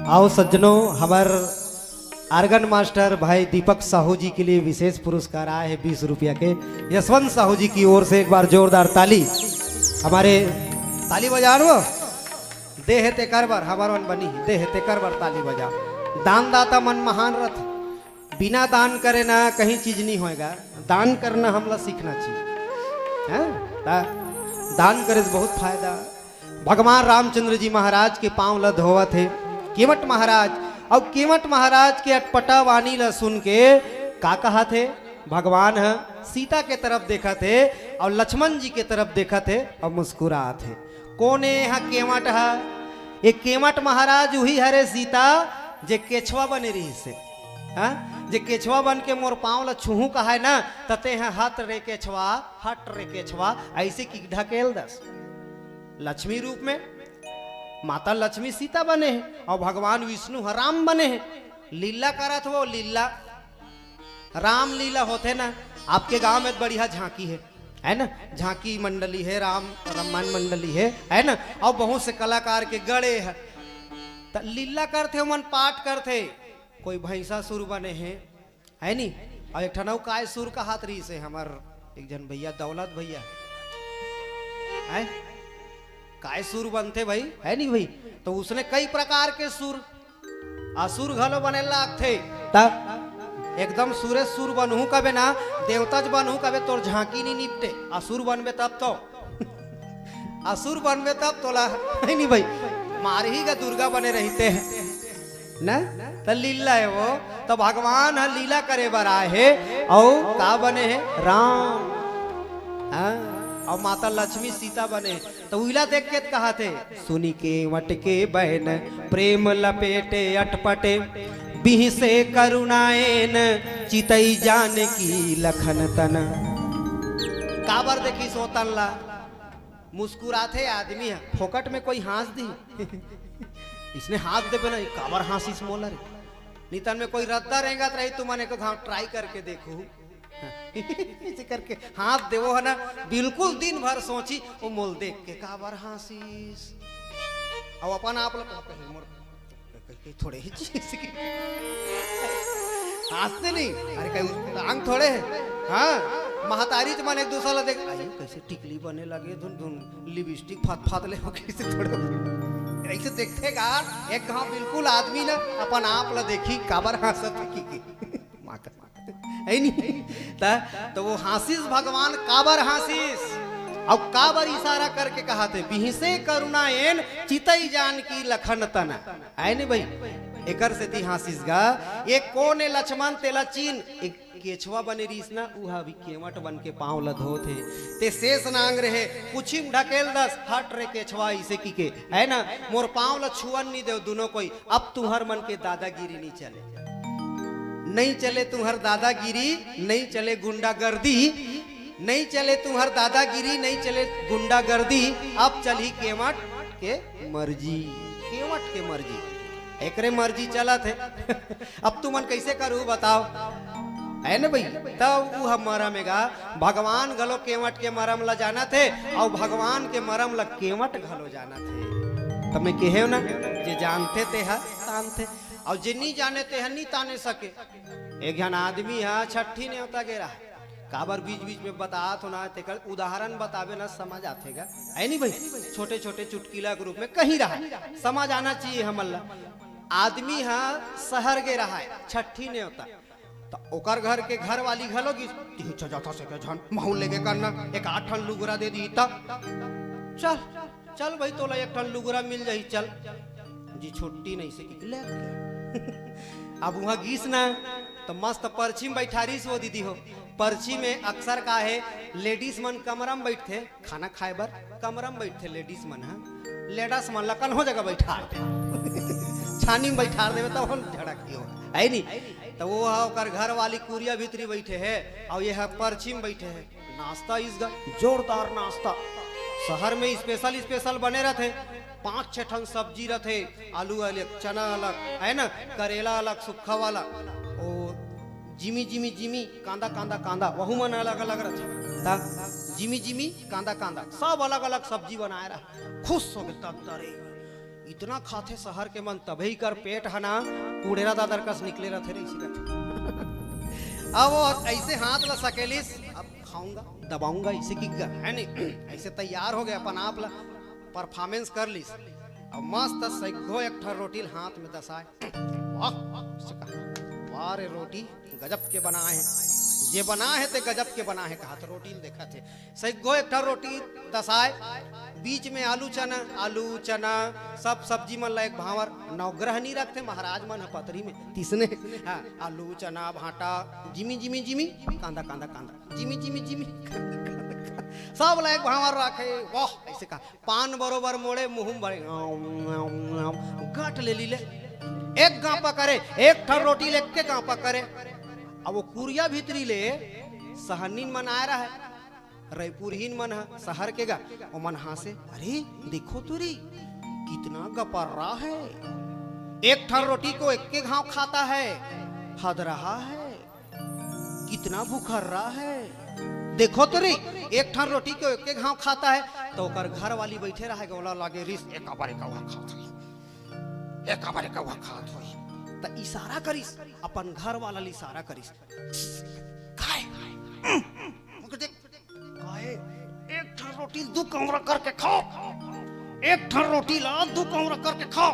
आओ सज्जनों, हमार आर्गन मास्टर भाई दीपक साहू जी के लिए विशेष पुरस्कार आए हैं 20 रुपया के। यशवंत साहू जी की ओर से एक बार जोरदार ताली। हमारे ताली बजा रो दे है ते कर बार हमार मन बनी दे है ते कर बार ताली बजा। दान दाता मन महान रथ, बिना दान करे ना कहीं चीज नहीं होएगा। दान करना हमला सीखना चाहिए है? दान करे से बहुत फायदा। भगवान रामचंद्र जी महाराज के पांव ल धोवत है केवट महाराज, और केवट महाराज के अटपटा वाणी ल सुन के का कहा थे? भगवान है सीता के तरफ देखा थे और लक्ष्मण जी के तरफ देखा थे और मुस्कुरा थे। कोने है केवट है? ये केवट महाराज वही हरे सीता जे केछवा बने रही से हाँ? जे केछवा बन के मोर पाँव ल छूहू कहा है ना तते हैं हट रे केछवा, हट रे केछवा, ऐसे की ढकेल दस। लक्ष्मी रूप में माता लक्ष्मी सीता बने हैं और भगवान विष्णु राम बने हैं। लीला करत वो लीला राम लीला होते ना। आपके गांव में बढ़िया झांकी है ना? झांकी मंडली है, रामायण मंडली है ना? और बहुत से कलाकार के गड़े है तो लीला करते मन पाठ करते। कोई भैंसा सुर बने हैं है नी? और एक ठनऊ काय सुर का हाथ रही से हमार एक जन भैया दौलत भैया है काय सुर बनते भाई है नी भाई? तो उसने कई प्रकार के सुर असुर घलो बने लाग थे तब एकदम सूर्य सुर बनहू कबे ना देवताज बनहू कबे तोर झांकी नहीं निपटे। असुर बनबे तब तो असुर बनबे तब तोला है नी भाई? मार ही का दुर्गा बने रहते हैं ना? तो लीला है वो तो भगवान है लीला करे बरा है और का बने है राम और माता लक्ष्मी सीता बने। तो उला देख के कहा थे सुनी के मटके बहन प्रेम लपेटे अटपटे बिह से करुणाएन चितई जान की लखन तन। काबर देखी सोतन ला मुस्कुराते आदमी है फोकट में कोई हंस दी इसने हाथ दे पे ना काबर हंसी मोला रे नितन में कोई रद्दा रहेगा तो रही तुमने को ट्राई करके देखो इसे करके हाथ देवो है ना बिल्कुल दिन भर सोची वो मोल देख के काबर हंसीस और अपन आप लोग थोड़े ही हंसते नहीं। अरे कहीं टांग थोड़े हाँ महतारी मन एक दूसरा देख कैसे टिकली बने लगे धुन धुन लिपस्टिक फात फात ले कैसे थोड़े ऐसे देखते का एक गाँव बिल्कुल आदमी ना अपन आप ला देखी काबर हंसत की है नहीं? तो वो हासिस भगवान काबर हासिस और काबर इशारा करके कहा थे बिहसे करुणाएन चितई जान की लखन तना है नहीं भाई? एकर से ती हासिस गा ये कोने लक्ष्मण तेला चीन एक केछवा बने रहीस ना उहा भी केवट बन के पांव ल धोते ते शेष नांग रहे पुछिम ढकेल दस हट रे केछवा इसे की के है ना? मोर पांव ल छुअन नहीं दे दोनों कोई अब तुहर मन के दादागिरी नहीं चले, नहीं चले तुम्हार दादागिरी, नहीं चले गुंडागर्दी, नहीं चले तुम्हार दादागिरी, नहीं चले गुंडागर्दी। अब चली केवट के मर्जी, केवट के मर्जी एकरे मर्जी चला थे अब तुमन कैसे करू बताओ है ना भाई? तब वो हमारा में गा भगवान गलो केवट के मरम ला जाना थे और भगवान के मरम ला केवट घलो जाना थे। तब मैं कहे ना जे जानते थे हा तान थे और जे नहीं जाने ते हैं नहीं ताने सके। एक जन आदमी है छठी ने होता गे रहा काबर बीच बीच में बता तो ना ते कर उदाहरण बतावे ना समझ आतेगा है नहीं भाई? छोटे छोटे चुटकीला के रूप में कहीं रहा समझ आना चाहिए हमला। आदमी है शहर गे रहा है छठी ने होता तो ओकर घर के घर वाली घलोगी जाता से झन माहौल लेके करना एक 8 ठन लुगरा दे दी तब चल चल भाई तोला 1 ठन लुगरा मिल जाई चल जी छुट्टी नहीं से ले अब वहाँ गीस ना तो मस्त पर्ची में बैठारी से वो दीदी हो पर्ची में अक्सर का है लेडीज मन कमरा में बैठते खाना खाए बर कमरा में बैठते लेडीज मन है लेडीज मन लकन हो जगह बैठा छानी में बैठा देवे तब हम झड़क हो है नहीं? तो वो है घर वाली कुरिया भीतरी बैठे है और ये है पर्ची में बैठे है नाश्ता इसका जोरदार नाश्ता शहर में स्पेशल स्पेशल बने रहते 5-6 ठन सब्जी रहते आलू अलग चना अलग है ना करेला अलग सूखा वाला और जिमी जिमी जिमी कांदा कांदा कांदा वहू मन अलग अलग रहते जिमी जिमी कांदा कांदा सब अलग अलग सब्जी बनाए रहा खुश हो गए तब तरे इतना खाते शहर के मन तभी कर पेट हना कूड़ेरा दादर कस निकले रहते रे इसी करते। अब वो ऐसे हाथ ला सकेलिस, अब खाऊंगा दबाऊंगा इसे की है नहीं, ऐसे तैयार हो गए अपन आप ला परफॉर्मेंस कर लिस। अब मस्त सैगो एक ठर रोटी हाथ में दसाए, वाह रे रोटी गजब के बना है, ये बना है ते गजब के बना है, कहा तो रोटी देखा थे सैगो एक ठर रोटी दसाए, बीच में आलू चना सब सब्जी मन ला एक भावर नवग्रह नहीं रखते महाराज मन पतरी में तीसने, हाँ आलू चना भाटा जिमी जिमी जिमी कांदा कांदा कांदा जिमी जिमी जिमी सब ला एक भावर रखे, वाह ऐसे कहा पान बरोबर मोड़े मुंह बड़े गट ले ली ले एक गांपा करे, एक ठर रोटी ले के गांपा करे। अब वो कुरिया भीतरी ले सहनीन मन आ रहा है, रायपुरहीन मन है शहर के गा और मन हासे, अरे देखो तुरी कितना गपर रहा है, एक ठर रोटी को एक के घाव खाता है, हद रहा है, कितना भूखर रहा है, देखो तुरी एक ठर रोटी को एक के घाव खाता है। तो कर घर वाली बैठे रहा गोला लागे रिस एक बारे का खात होई, एक बारे का खात होई, तो इशारा करिस अपन घर वाला ली इशारा करिस, खाए एक ठर रोटी दो कमरा करके खाओ, एक ठर रोटी ला दो कमरा करके खाओ।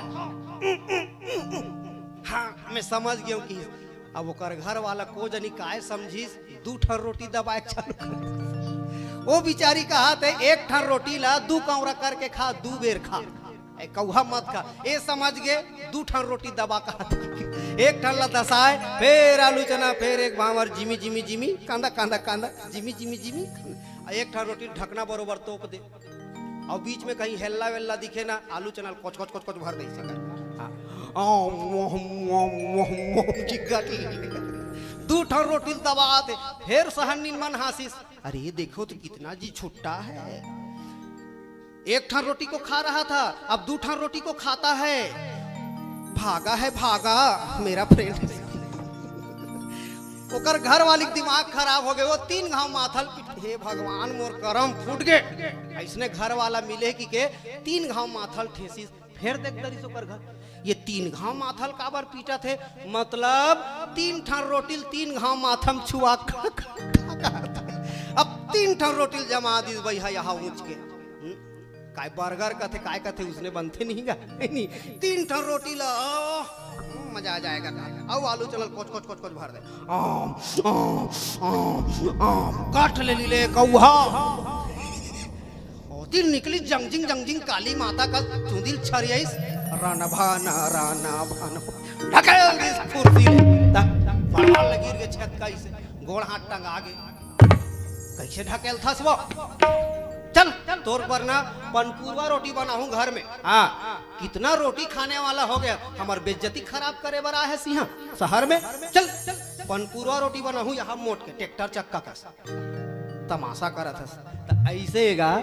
हाँ मैं समझ गया कि अब वो कर घर वाला को जनी काहे समझीस दो ठर रोटी दबाए चालू कर, वो बिचारी का हाथ है एक ठर रोटी ला दो कमरा करके खा, दो बेर खा, कौहा मत खा, ये समझ गए दो ठर रोटी दबा का एक ठर ला दसाए, फिर आलू चना, फिर एक भावर जिमी जिमी जिमी कांदा कांदा कांदा जिमी जिमी जिमी, एक ठर रोटी ढकना बरोबर तोप दे, और बीच में कहीं हेल्ला वेल्ला दिखे ना आलू चना कोच कोच कोच कोच भर दे दो ठर रोटी दबाते, फिर सहनी मन हासिस, अरे देखो तो कितना जी छुट्टा है, एक ठर रोटी को खा रहा था अब दो ठर रोटी को खाता है, भागा मेरा फ्रेंड। ओकर घर वाली दिमाग खराब हो गए, वो तीन घाव माथल, हे भगवान मोर करम फूट गए, ऐसने घर वाला मिले कि के तीन घाव माथल ठेसी, फिर देख दरिस ओकर घर, ये तीन घाव माथल काबर पीटा थे, मतलब तीन ठन रोटिल तीन घाव माथम छुआ, अब तीन ठन रोटिल जमा दी भैया यहाँ ऊंच के, काय बर्गर का थे काय का थे उसने बनते नहीं गा, नहीं तीन ठन रोटी ला मजा आ जाएगा, आओ आलू चल कोच कोच कोच कोच भर दे, काट ले लीले कौहा, दिल निकली जंगजिंग काली माता का चुंदिल छरियाइस, राना भाना ढकेल दिस फुर्ती पड़ा लगी रे छत का, इसे गोड़ हाथ टंगा आगे कैसे ढकेल था वो, चल तोर पर ना पनपुरवा रोटी बनाऊं घर में, हाँ कितना रोटी खाने वाला हो गया, हमार बेइज्जती खराब करे बरा है सिंहा शहर में, चल पनपुरवा रोटी बनाऊं यहाँ मोट के ट्रैक्टर चक्का का तमाशा करा था, तो ऐसे गा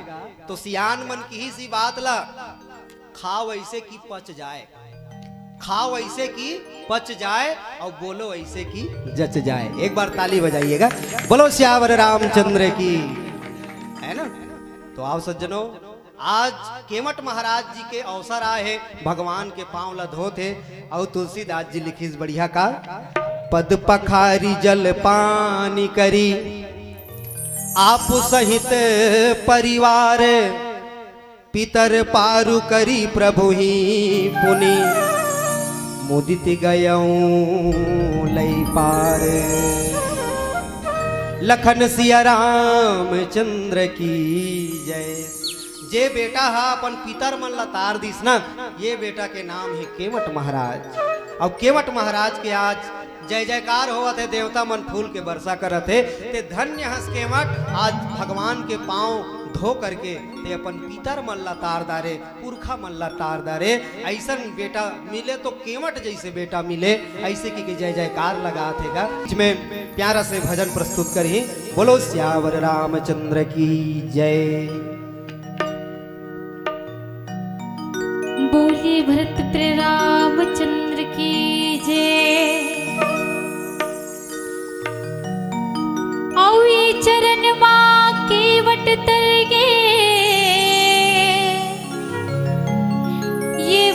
तो सियान मन की ही सी बात ला, खाओ ऐसे की पच जाए, खाओ ऐसे की पच जाए और बोलो ऐसे की जच जाए, एक बार ताली बजाइएगा, बोलो श्यावर रामचंद्र की, है ना। तो आओ सज्जनों, आज केवट महाराज जी के अवसर आए हैं, भगवान के पांव ला धोते, और तुलसीदास जी लिखिस बढ़िया का, पद पखारी जल पानी करी आप सहित परिवार, पितर पारु करी प्रभु ही पुनि, मुदित गयऊं लई पार, लखन सिया रामचंद्र की जय। जे बेटा हा अपन पितर मन ला तार दिस ना, ये बेटा के नाम है केवट महाराज, और केवट महाराज के आज जय जयकार होवा थे, देवता मन फूल के वर्षा करत थे, ते धन्य हस केवट आज भगवान के पांव धो करके ते अपन पितर मन ला तार दारे, पुरखा मन ला तार दारे, ऐसन बेटा मिले तो केवट जैसे बेटा मिले, ऐसे की जय जयकार लगा थेगा। इसमें प्यारा से भजन प्रस्तुत करी, बोलो श्यावर रामचंद्र की जय। बोलिए भरत प्रिय रामचंद्र की जय। आओ ये चरण माँ केवट तर गे, ये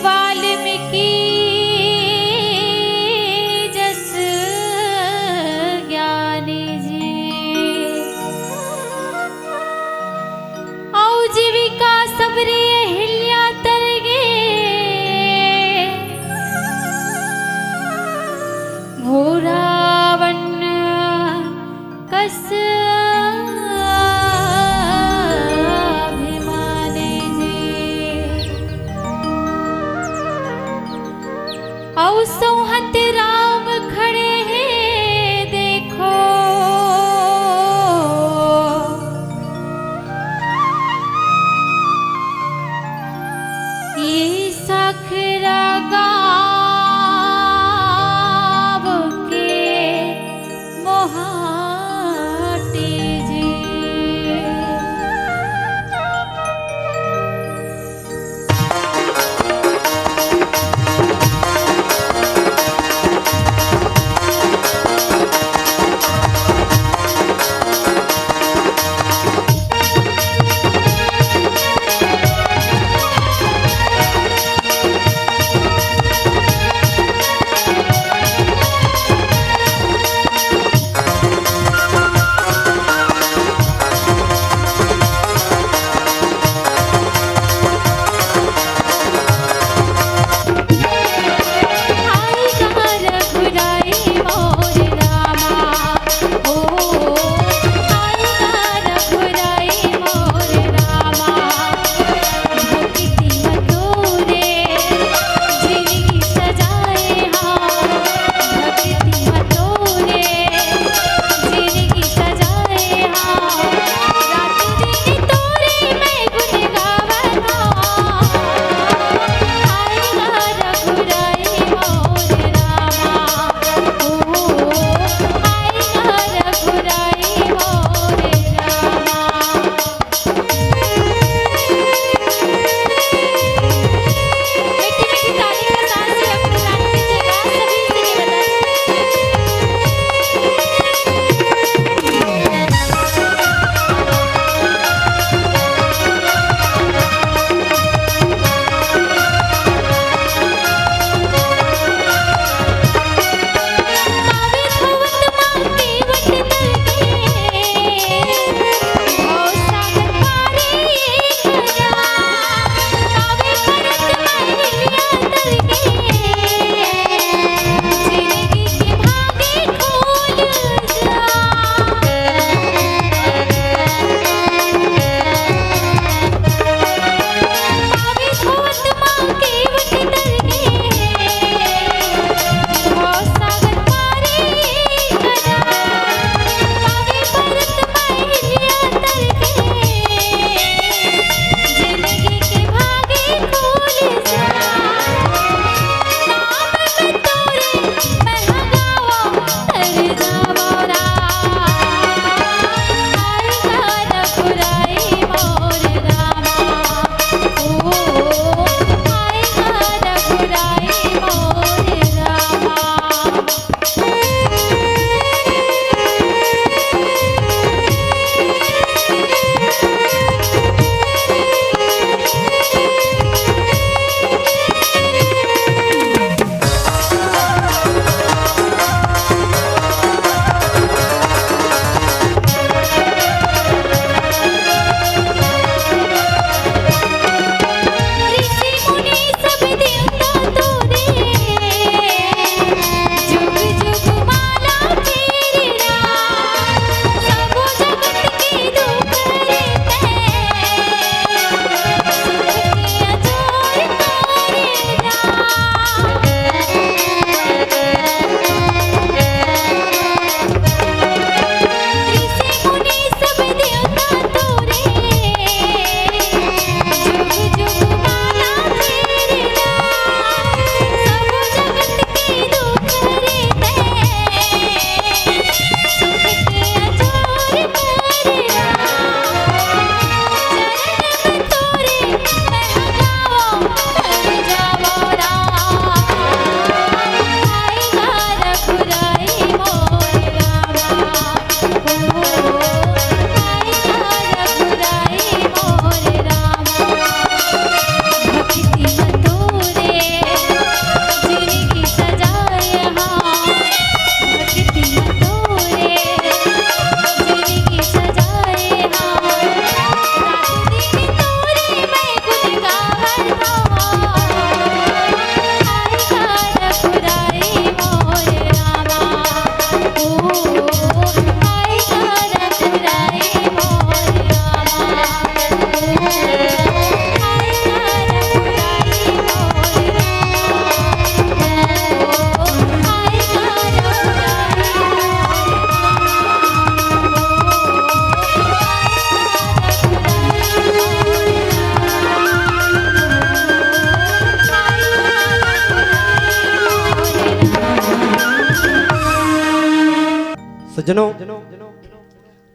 सज्जनों,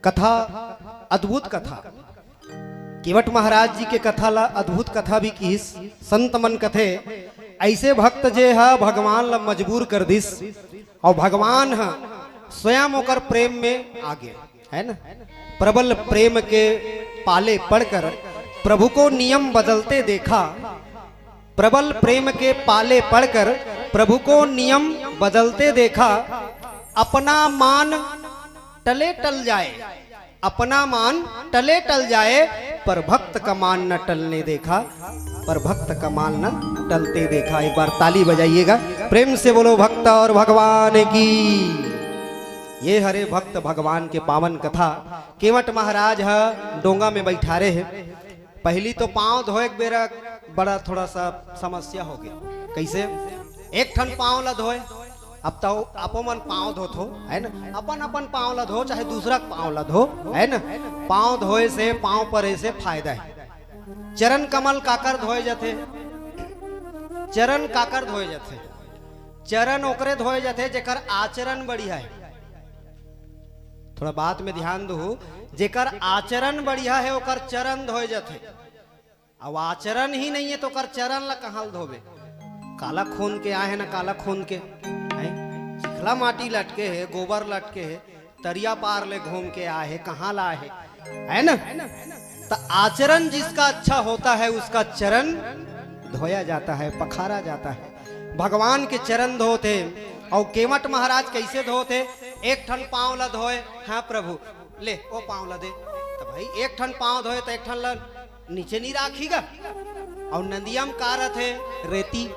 कथा अद्भुत कथा केवट महाराज जी के कथा ला अद्भुत कथा भी की संत मन कथे ऐसे भक्त जे है भगवान ला मजबूर कर दिस और भगवान है स्वयं होकर प्रेम में आगे है ना। प्रबल प्रेम के पाले पड़कर प्रभु को नियम बदलते देखा। प्रबल प्रेम के पाले पड़कर प्रभु को नियम बदलते देखा। अपना मान टले टल जाए, अपना मान टले टल जाए, पर भक्त का मान न टलने देखा, पर भक्त का मान न टलते देखा। एक बार ताली बजाइएगा, प्रेम से बोलो भक्त और भगवान की। ये हरे भक्त भगवान के पावन कथा केवट महाराज है डोंगा में बैठारे है। पहली तो पांव धोए बेरा बड़ा थोड़ा सा समस्या हो गया। कैसे? एक ठन पांव ला धोए, अब तो अपो मन पांव धोत हो है ना, अपन अपन पांव ला धो चाहे दूसरा पांव ला धो है ना। पांव धोए से पांव परे से फायदा है। चरण कमल काकर धोए जाते, चरण काकर धोए जाते, चरण ओकरे धोए जाते जेकर आचरण बढ़िया है। थोड़ा बात में ध्यान दो, जेकर आचरण बढ़िया है ओकर चरण धोए जाते। अब आचरण ही नहीं है तो ओकर चरण ला कहाँ धोबे? काला खून के आए है ना, काला खून के चिखला माटी लटके है, गोबर लटके है, तरिया पार ले घूम के आए है, कहाँ ला है ना। तो आचरण जिसका अच्छा होता है उसका चरण धोया जाता है, पखारा जाता है। भगवान के चरण धोते। और केवट महाराज कैसे धोते? एक ठन पांव ला धोए, हाँ प्रभु ले वो पांव ला दे। तो भाई एक ठन पांव धोए तो एक ठन ला नीचे नहीं राखीगा। और नदिया में का रथे? रेती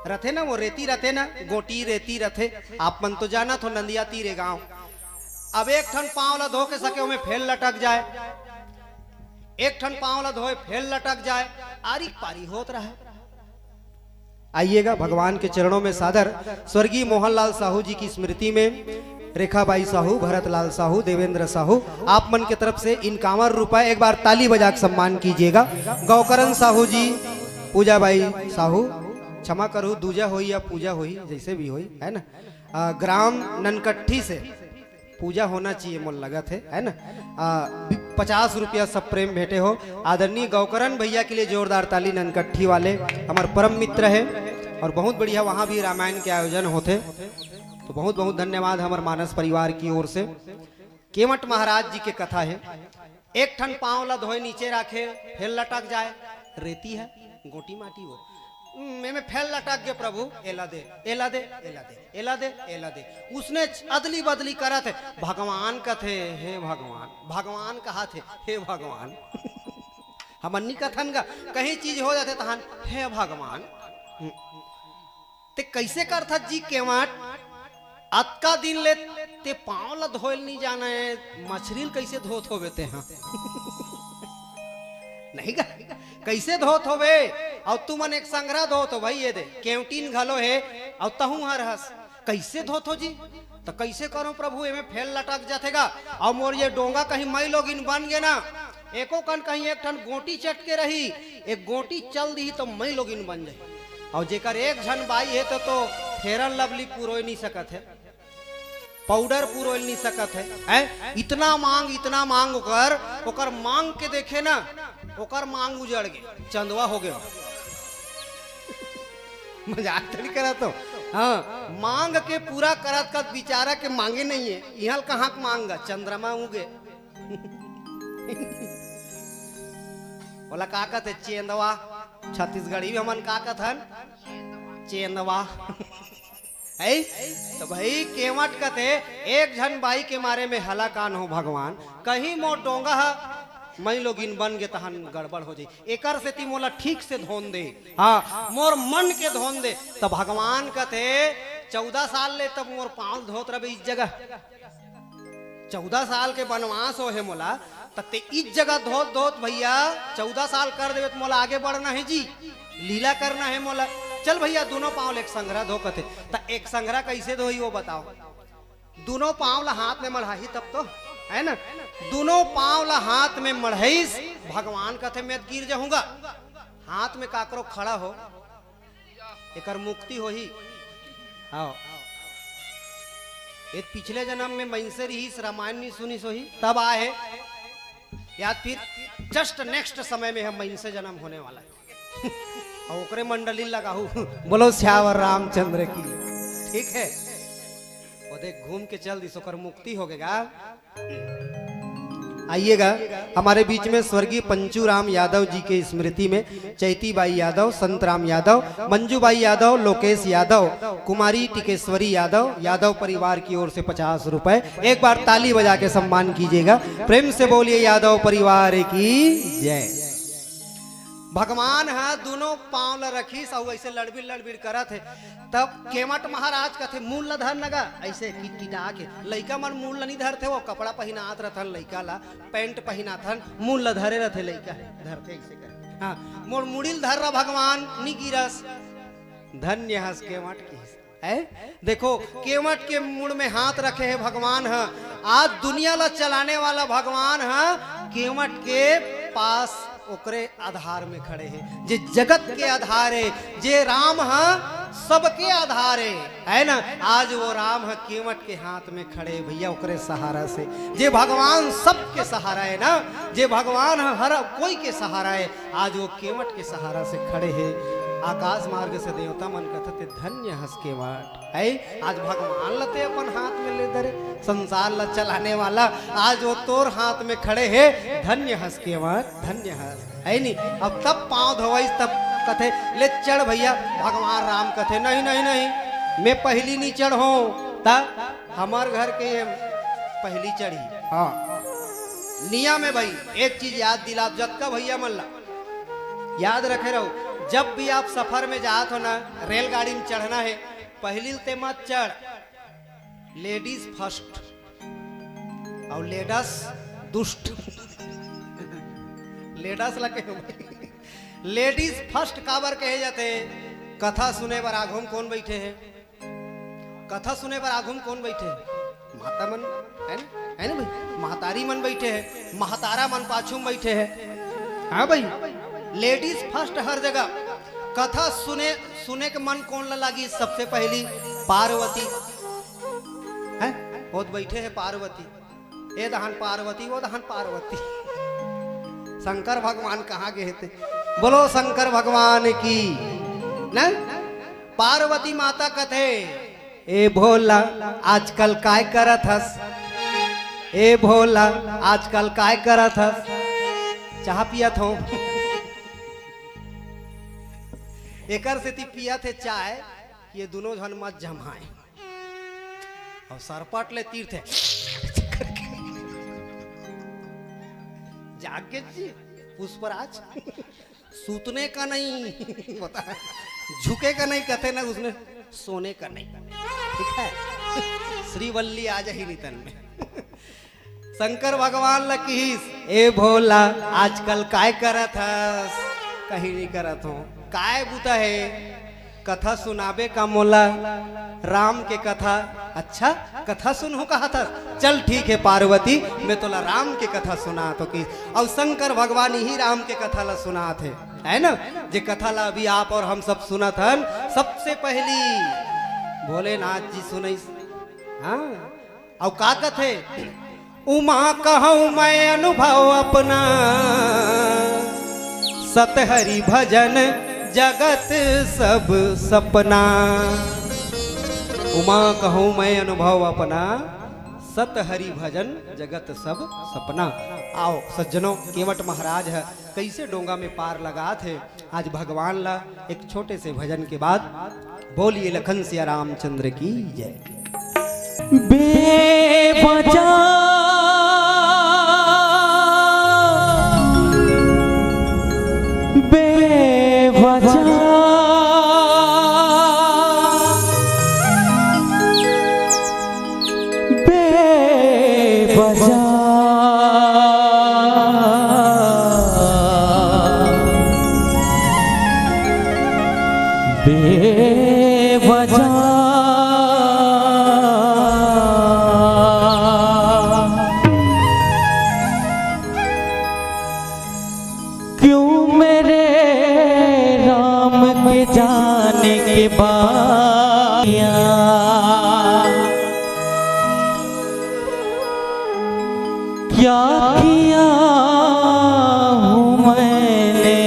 रथे ना, वो रेती रथे ना, गोटी रेती रथे। आप मन तो जाना तो नंदिया तीरे गांव। अब एक ठन पांव ला धो के सके में फेल लटक जाए, एक ठन पांव ला धोए फेल लटक जाए, आरिक पारी होत रहे। आइएगा भगवान के चरणों में सादर स्वर्गीय मोहनलाल साहू जी की स्मृति में रेखाबाई साहू, भरतलाल साहू, देवेंद्र साहू, आप मन की तरफ से 51 रुपए एक बार ताली बजा के सम्मान कीजिएगा। गौकरण साहू जी, पूजाबाई साहू, क्षमा करो दूजा हुई या पूजा हुई जैसे भी हुई है ना। ग्राम ननकट्ठी से पूजा होना चाहिए मोल लगा थे है ना। 50 रुपया सब प्रेम भेटे हो। आदरणीय गौकरण भैया के लिए जोरदार ताली। ननकट्ठी वाले हमारे परम मित्र है और बहुत बढ़िया वहाँ भी रामायण के आयोजन होते। तो बहुत बहुत धन्यवाद हमारे मानस परिवार की ओर से। केवट महाराज जी के कथा है। एक ठन पांव ला धोए नीचे रखे, फिर लटक जाए, रेती है गोटी माटी हो में फैल लटक गए। प्रभु एला दे, एला दे, एला दे, एला दे, एला दे। उसने अदली बदली करा थे। भगवान का थे, हे भगवान, भगवान कहा थे, हे भगवान। हमन्नी कथन का कहीं चीज हो जाते तहन हे भगवान। ते कैसे कर था जी केवट? अतका दिन ले ते पांव ला धोल नहीं जाना है, मछली कैसे धोत हो बेते हैं? नहीं का कैसे धोत हो बे? और तू मन एक संग्रह धोत हो भाई, ये दे केवटीन घलो है और तहू हर हस कैसे धोत हो जी? तो कैसे करो प्रभु, एमे फेल लटक जातेगा। और मोर ये डोंगा कहीं मई लोग इन बन गए ना, एको कन कहीं एक ठन गोटी चटके रही, एक गोटी चल दी तो मई लोग इन बन जाए। और जेकर एक झन बाई है तो फेरन लवली पूरो नहीं सकत है, पाउडर पूरो नहीं सकत है। इतना मांग ओकर मांग के देखे ना, ओकर मांग उजड़ गए, चंदवा हो गया। मजाक तो नहीं करा तो हाँ, मांग के पूरा करत का बिचारा के मांगे नहीं है। यहाँ कहाँ मांगा चंद्रमा उगे। बोला का कहते चेंदवा, छत्तीसगढ़ी भी हमन का कहथन चेंदवा है। तो भाई केवट कहते एक झन बाई के मारे में हलाकान हो भगवान, कहीं मोर डोंगा है मई लोग इन बन गए तहन गड़बड़ हो जाए। एकर से ती मोला ठीक से धोन दे, हाँ मोर मन के धोन दे। तो भगवान कहते 14 साल ले तब मोर पांव धोत रहे इस जगह। 14 साल के वनवास हो है मोला, तब ते इस जगह धोत धोत भैया 14 साल कर देवे तो मोला आगे बढ़ना है जी, लीला करना है मोला। चल भैया दोनों पांव एक संग्रह धो कते। तो एक संग्रह कैसे धोई वो बताओ? दोनों पांव ला हाथ में मढ़ाही तब तो है ना। दोनों पांव ला हाथ में मढ़ाईस, भगवान कहते मैं गिर जाऊंगा। हाथ में काकरो खड़ा हो, एकर मुक्ति हो ही। आओ ये पिछले जन्म में मैंसे रही रामायण नहीं सुनी सोही तब आए या फिर जस्ट नेक्स्ट समय में हम मैंसे जन्म होने वाला है और ओकरे मंडली लगाहू बोलो श्यावर रामचंद्र की। ठीक है वो देख घूम के चल दी सोकर मुक्ति हो गएगा। आइएगा हमारे बीच में स्वर्गीय पंचू राम यादव जी के स्मृति में चैती बाई यादव, संत राम यादव, मंजू बाई यादव, लोकेश यादव, कुमारी टिकेश्वरी यादव, यादव परिवार की ओर से 50 रुपए। एक बार ताली बजा के सम्मान कीजिएगा। प्रेम से बोलिए यादव परिवार की जय। भगवान है दोनों पांव ल रखी सब ऐसे लड़बिड़ लड़बिड़ करत है तब केमट महाराज कथे मूल ल धर नगा ऐसे किटा के लइका मन मूल ल नहीं धरते वो कपड़ा पहनात रहथन लइका ला पैंट पहनाथन मूल ल धरे रहते लइका धरते ऐसे कर। हाँ मोर मुड़िल धर रहा भगवान नी गिरस धन्य हस केमट की है। देखो केवट के मुड़ में हाथ रखे है भगवान है। आज दुनिया ला चलाने वाला भगवान है केवट के पास ओकरे आधार में खड़े हैं जे जगत के आधार है जे राम है सबके आधार है ना। आज वो राम है केवट के हाथ में खड़े भैया ओकरे सहारा से जे भगवान सबके सहारा है ना। जे भगवान है हर कोई के सहारा है आज वो केवट के सहारा से खड़े हैं। आकाश मार्ग से देवता मन कथते धन्य हस केवट है। आज भगवान लते अपन हाथ में ले धरे संसार ला चलाने वाला आज वो तोर हाथ में खड़े है धन्य हस केवट धन्य हस है नी। अब तब पांव धोवाई तब कथे ले चढ़ भैया भगवान राम कथे नहीं नहीं नहीं मैं पहली नहीं चढ़ो तब हमार घर के पहली चढ़ी। हाँ नियम है भाई एक चीज याद दिला जत्का भैया मल्ला याद रखे रहो जब भी आप सफर में जात हो ना रेलगाड़ी में चढ़ना है पहली ते मत चढ़ लेडीज फर्स्ट और लेडस दुष्ट लेडस लगे लेडीज फर्स्ट काबर कहे जाते कथा सुने पर आघुम कौन बैठे हैं कथा सुने पर आघुम कौन बैठे हैं माता मन है ना भाई महतारी मन बैठे हैं महतारा मन पाछू बैठे हैं। हाँ भाई लेडीज फर्स्ट हर जगह कथा सुने के मन कौन लगी सबसे पहली पार्वती है वो बैठे है पार्वती ए दहन पार्वती वो दहन पार्वती। शंकर भगवान कहाँ गए थे बोलो शंकर भगवान की न। पार्वती माता कथे ए भोला आजकल काय करत हस ए भोला आजकल काय करत हस चाह पियत हो एकर से ती पिया थे चाय ये दोनों जन मत जमाए और सरपट ले तीर्थ है जागे पुष्पराज सूतने का नहीं बता झुके का नहीं कहते ना उसने सोने का नहीं ठीक है। श्रीवल्ली आज ही नितन में शंकर भगवान लकीस ए भोला आजकल काय करत हस कहीं नहीं करत हो काय बुता है कथा सुनाबे का मोला राम के कथा अच्छा कथा सुनहु कहा था चल ठीक है पार्वती मैं तोला राम के कथा सुना तो की और शंकर भगवान ही राम के कथा ला सुना थे है ना जे कथा ला अभी आप और हम सब सुना था सबसे पहली भोलेनाथ जी सुनई। हाँ और का कथे उमा कहूँ मैं अनुभव अपना सतहरि भजन जगत सब सपना। उमा कहूँ मैं अनुभव अपना सतहरि भजन जगत सब सपना। आओ सज्जनों केवट महाराज है कैसे डोंगा में पार लगा थे आज भगवान ला एक छोटे से भजन के बाद बोलिए लखन सिया रामचंद्र की जय। बेवजह क्यों मेरे राम के जाने के बाद क्या किया हूँ मैंने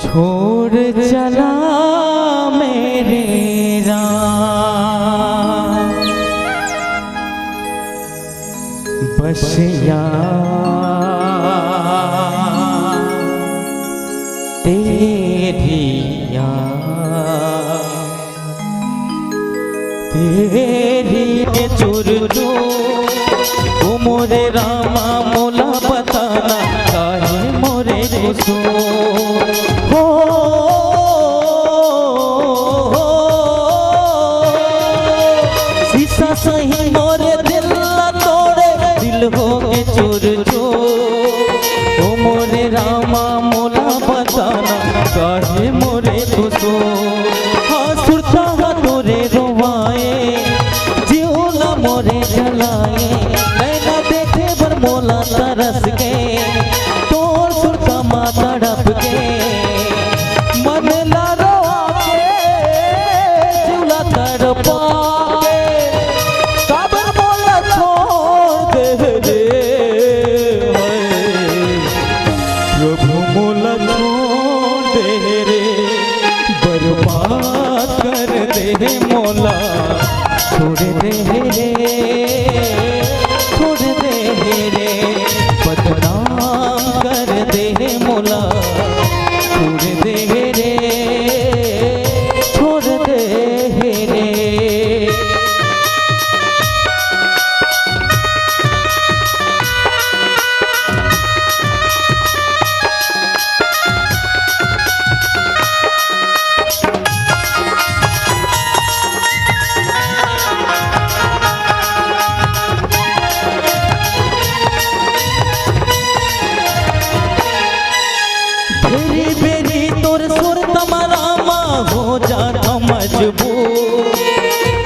छोड़ चला मेरे राम बस याद तेरी याद तेरी चुर जो ओ मोरे रामा मोला बताना काहे मोरे गुसो हो शीशा सही मोरे दिल ना तोड़े दिल हो के चुर जो ओ मोरे रामा मोला बताना काहे मोरे गुसो हाँ सुरता हा तोरे रोवाए जीवना मोरे जलाए नैना देखे बर मोला तरस के तोर सुरता माता डप के मन ला रोआ के जीवना तड़पा के काबर मोला छोड़ दे रे प्रभु मोला छोड़ दे रे बर्बाद कर दे मोला छोड़ दे रे छोड़ दे रे बदनाम कर दे मोला छोड़ दे रे छोड़ दे रे बेरी बेरी तोर सुर तुम्हारा माँ हो जाना मजबूर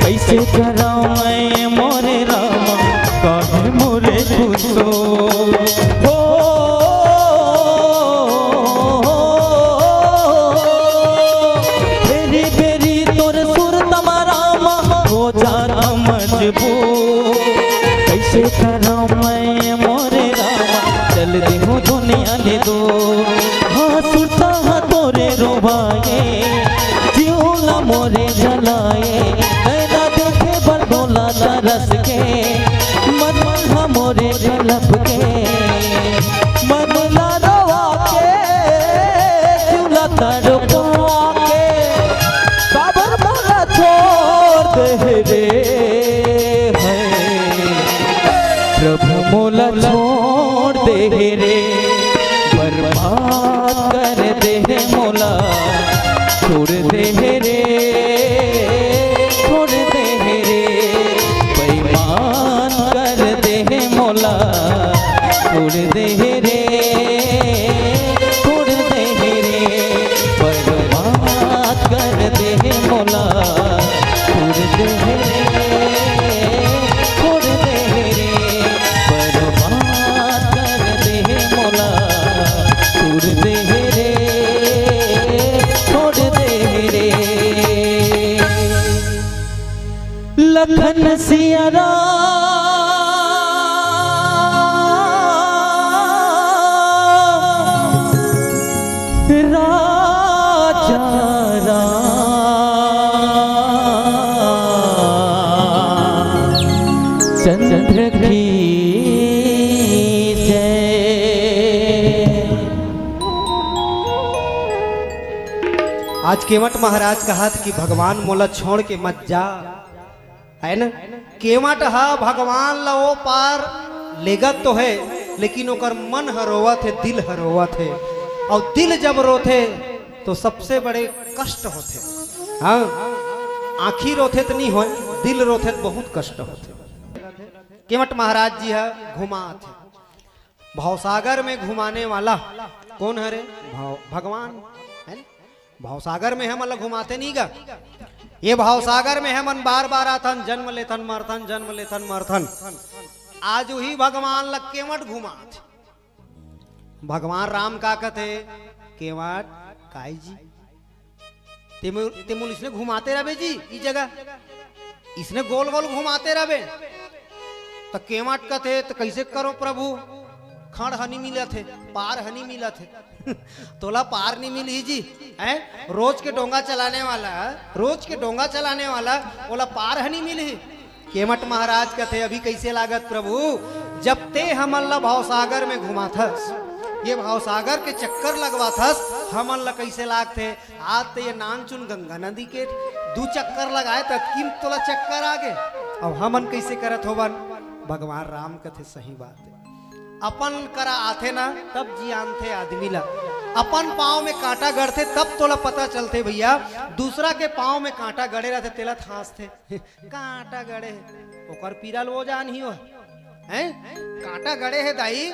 कैसे कराऊं मैं मोरे रामा काहे मोरे गुस्सो हो बेरी बेरी तोर सुर तुम्हारा माँ हो जाना मजबूर कैसे कराऊं मैं मोरे रामा चल दे हो दुनिया ले दो हाँ सुरता हाँ तोरे रोवाए जीवना मोरे जलाए नैना देखे बरदोला तरस के मन हाँ मोरे झलप के मन ला रोवा के जीवना तड़पा के काबर मोला छोड़ दे रे है प्रभु मोला छोड़ दे रे बर्बाद कर दे मोला छोड़ दे रे छोड़ दे रे बेईमान कर दे मोला छोड़ दे रे छोड़ दे रे बर्बाद कर दे मोला छोड़ दे रे छोड़ दे रे बर्बाद कर दे मोला छोड़ दे रे छोड़ दे रे लखन सिया राम राजा राम चंद्र की आज केवट महाराज कहा था कि भगवान मोला छोड़ के मत जा, है ना। केवट हा भगवान ला ओ पार लेगत तो है, लेकिन ओकर मन हरोवत है, दिल हरोवत है। और दिल जब रोथे तो सबसे बड़े कष्ट होते। हाँ, आँखी रोथे तो नहीं हो, दिल रोथे तो बहुत कष्ट होते। केवट महाराज जी है घुमा थे भावसागर में, घुमाने वाला कौन है रे? भगवान है। भावसागर में हम अलग घुमाते नहीं गा, ये भावसागर में हमन बार बार आथन, जन्म लेथन मरथन, जन्म लेथन मरथन। आज वही भगवान लग केवट घुमा। भगवान राम का कहते केवट काई जी तेमुल इसने घुमाते रहे जी ई जगह, इसने गोल गोल घुमाते रहे तो केवट का थे तो कैसे करो प्रभु, खड़ हनी मिला थे, पार हनी मिला थे तोला पार नहीं मिली जी है। रोज के डोंगा चलाने वाला, रोज के डोंगा चलाने वाला बोला पार हनी मिली। केवट महाराज का थे अभी कैसे लागत प्रभु, जब ते हमल्ला भावसागर में घुमा थस, ये भावसागर के चक्कर लगवा थस, हमल्ला कैसे लागते। आज तो ये नानचुन गंगा नदी के 2 चक्कर लगाए तब किम तोला चक्कर आगे। अब हमन कैसे करत होवन, भगवान राम कथे सही बात है। अपन करा आथे ना तब जियान थे आदमी ला, अपन पाँव में कांटा गड़ते तब तोला पता चलते भैया, दूसरा के पाँव में कांटा गड़े रहते तेला थास थे कांटा गड़े ओकर पीरल वो जान ही हो हैं, कांटा गड़े है दाई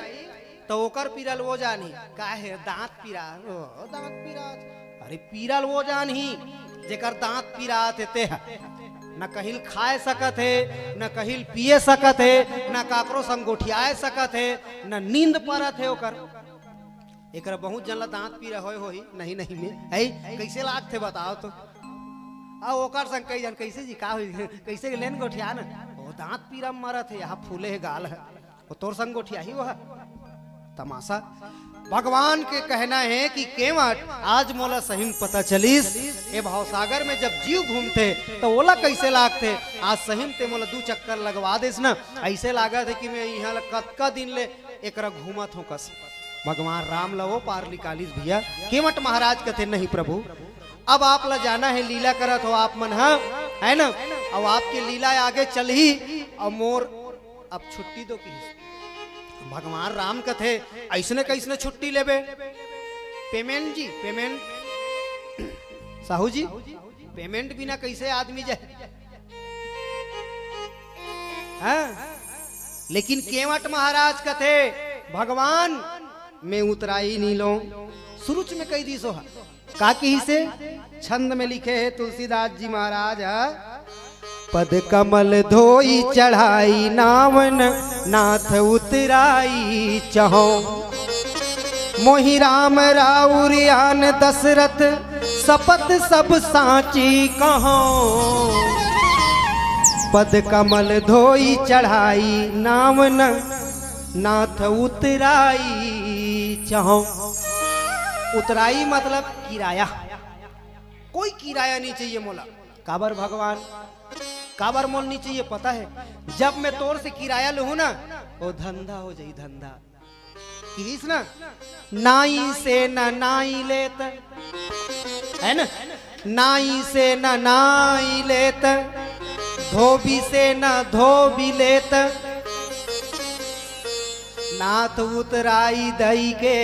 तो ओकर पीरल वो जानी का है, दांत पीरा दांत पीरा, अरे पीरल वो जान ही जेकर दांत पीरा थे न कहिल खाए सकत है, न कहिल पिए सकत है, न काकरो संग गोठियाए सकत है, न नींद परत है ओकर। एक बहुत जन ला दांत पीरा होई नहीं नहीं में है कैसे लाग थे बताओ तो। आ ओकर संग कई जन कैसे जी का हुई कैसे लेन गोठिया न, वो दांत पीरा मरत है, यहाँ फूले है गाल है, वो तोर संग गोठिया ही वो है तमाशा। भगवान के कहना है कि केवट आज मोला सही पता चलीस, ये भावसागर में जब जीव घूमते तो ओला कैसे लागते, आज सही ते मोला 2 चक्कर लगवा देस ना, ऐसे लागत है कि मैं यहाँ कतका दिन ले एक घूमत हूँ कस। भगवान राम लवो पार निकालिस भैया। केवट महाराज कहते नहीं प्रभु अब आप ला जाना है, लीला करत हो आप मन है ना, अब आपकी लीला आगे चल ही, और मोर अब छुट्टी दो की। भगवान राम कथे ऐसने कैसने छुट्टी लेबे, पेमेंट जी पेमेंट साहू जी पेमेंट बिना कैसे आदमी जाए हाँ? लेकिन केवट महाराज कथे भगवान मैं उतराई नहीं लो, सुरुच में कई दी सोहा का की से छंद में लिखे है तुलसीदास जी महाराज, पद कमल धोई चढ़ाई नावन नाथ उतराई चहो, मोहि राम राउरियान दशरथ सपत सब साची कहो, पद कमल धोई चढ़ाई नावन नाथ उतराई चहो। उतराई मतलब किराया, कोई किराया नहीं चाहिए मोला। काबर भगवान काबर मोल नहीं चाहिए पता है, जब मैं तोर से किराया लूँ ना वो धंधा हो जाई धंधा किस ना, नाई से न नाई लेत है ना, नाई से न नाई लेत, धोबी से न धोबी लेत, नाथ उतराई दई के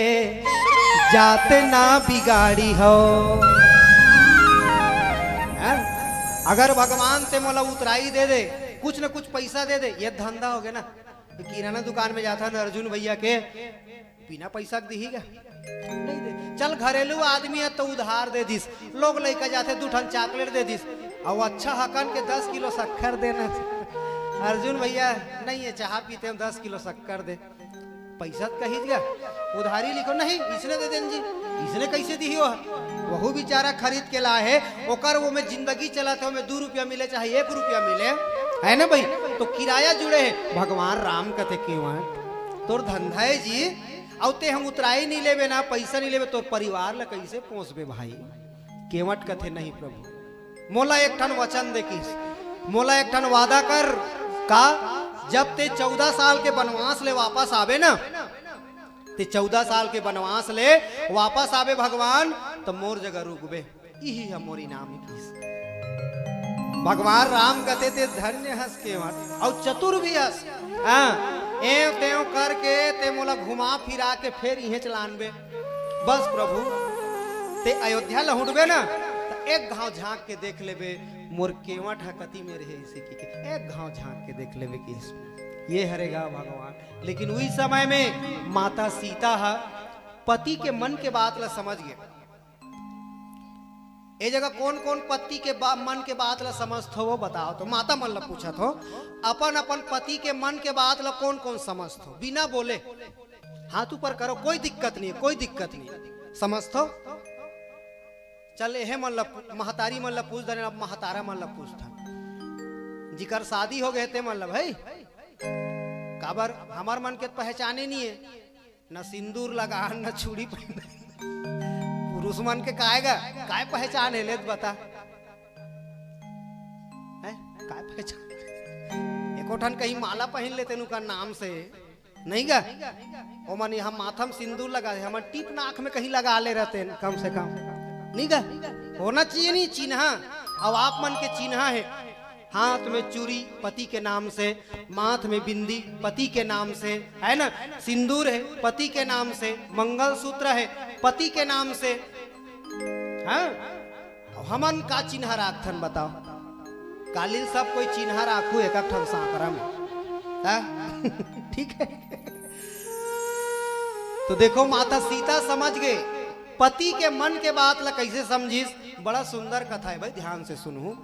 जात ना बिगाड़ी हो। अगर भगवान ते मोला उतराई दे दे, कुछ न कुछ पैसा दे दे, ये धंधा हो गया ना। किराना दुकान में जाता ना अर्जुन भैया के बिना पैसा दीगा नहीं दे, चल घरेलू आदमी है तो उधार दे दिस, लोग लेकर जाते 2 ठन चॉकलेट दे दिस, और अच्छा हकन के 10 किलो शक्कर देना। अर्जुन भैया नहीं है चाह पीते हम 10 किलो शक्कर दे, पैसा कही दिया उधारी लिखो नहीं इसने दे देन जी, इसने कैसे दी हो, वहू बेचारा खरीद के ला है, ओकर वो में जिंदगी चलाते हो में 2 रुपया मिले चाहे 1 रुपया मिले है ना भाई, तो किराया जुड़े है। भगवान राम कथे केवट तोर धंधा है जी, औते हम उतराई नहीं लेबे ना पैसा नहीं लेबे, तोर परिवार ला कैसे पोसबे भाई। केवट कथे नहीं प्रभु मोला एक ठन वचन दे किस, मोला एक ठन वादा कर का, जब ते 14 साल के वनवास ले वापस आवे ना, ते 14 साल के वनवास ले वापस आवे भगवान, तो मोर जगह रुकबे, यही है मोरी नाम किस। भगवान राम कहते थे धन्य हंस केवट और चतुर भी हंस, एव तेव करके ते मोला घुमा फिरा के फिर इहे चलानबे। बस प्रभु ते अयोध्या लहुटबे ना तो एक घाव झांक के देख लेबे मोर केवट हकती में रहे, इसी की एक घाव झांक के देख लेबे कि इसमें ये हरेगा भगवान। लेकिन उस समय में माता सीता पति के मन के बात ला समझ गए। ये जगह कौन कौन पति के मन के बात ला समझत हो वो बताओ, तो माता मन ला पूछत हो अपन अपन पति के मन के बात ला कौन कौन समझत हो, बिना बोले हाथ ऊपर करो, कोई दिक्कत नहीं, कोई दिक्कत नहीं, समझत हो। चल यह मन ला महतारी मन ला पूछ दे, अब महतारा मन ला पूछता जिकर शादी हो गए थे मतलब भाई काबर हमार मन के पहचाने नहीं है, न सिंदूर लगा न चूड़ी पहन, पुरुष मन के काएगा काय पहचान है ले बता है काय पहचान एको ठन कहीं माला पहन लेते नु का नाम से नहीं गा ओ मन हम माथम सिंदूर लगा हम टीप नाक में कहीं लगा ले रहते हैं कम से कम नहीं गा होना चाहिए नहीं चिन्हा। अब आप मन के चिन्हा है हाथ में चूड़ी पति के नाम से, माथ में बिंदी पति के नाम से है ना, सिंदूर है पति के नाम से, मंगलसूत्र है पति के नाम से। हाँ हमन का चिन्ह राखथन बताओ कालिल सब कोई चिन्ह राखू एक ठन सांकरा में ठीक है। तो देखो माता सीता समझ गए पति के मन के बात ला कैसे समझिस। बड़ा सुंदर कथा है भाई ध्यान से सुनू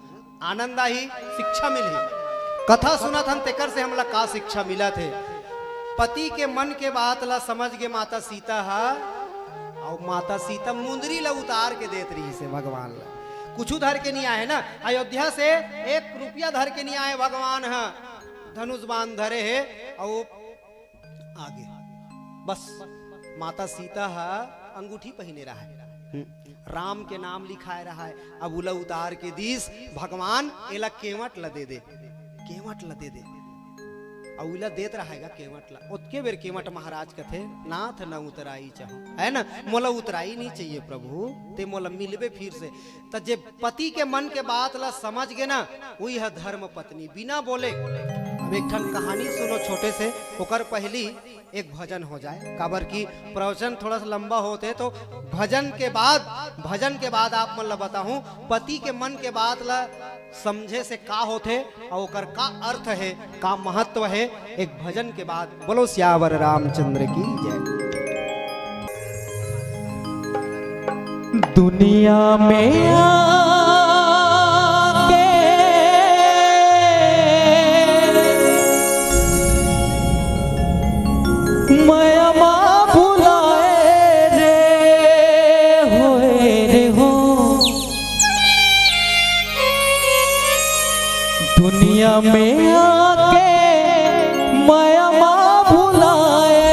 आनंद आई शिक्षा मिली कथा सुना था तेकर से हमला का शिक्षा मिला थे। पति के मन के बात ला समझ के माता सीता हा और माता सीता मुंदरी ला उतार के देत रही से भगवान ला कुछ धर के नहीं आए ना अयोध्या से 1 रुपया धर के नहीं आए भगवान हा धनुष बांध धरे है और आगे बस माता सीता हा अंगूठी पहने रहा है राम के नाम लिखाए रहा है। अब उला उतार के दीस भगवान एला केवट ला दे दे केवट ला दे दे और उला देत रहेगा केवट ला उतके बेर केवट महाराज कथे नाथ न उतराई चाहो है ना मोला उतराई नहीं चाहिए प्रभु ते मोला मिलबे फिर से। तो जे पति के मन के बात ला समझ गए ना वही है धर्म पत्नी बिना बोले। अब एक ठन कहानी सुनो छोटे से ओकर पहली एक भजन हो जाए काबर की प्रवचन थोड़ा सा लंबा होते तो भजन के बाद आप मन ला बताऊं पति के मन के बात ला समझे से का होते और ओकर का अर्थ है का महत्व है एक भजन के बाद। बोलो सियावर रामचंद्र की जय। दुनिया में दुनिया में आके माया माँ भुलाए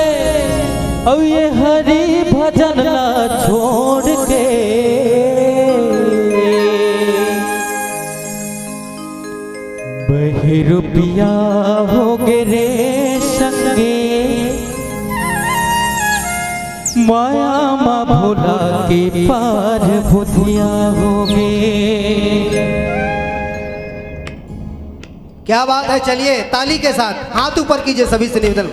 अब ये हरि भजन ला छोड़ के बही रुपया हो गे रे संगे माया माँ भुला के पार भुतिया हो गे। क्या बात है चलिए ताली के साथ हाथ ऊपर कीजिए सभी से निवेदन।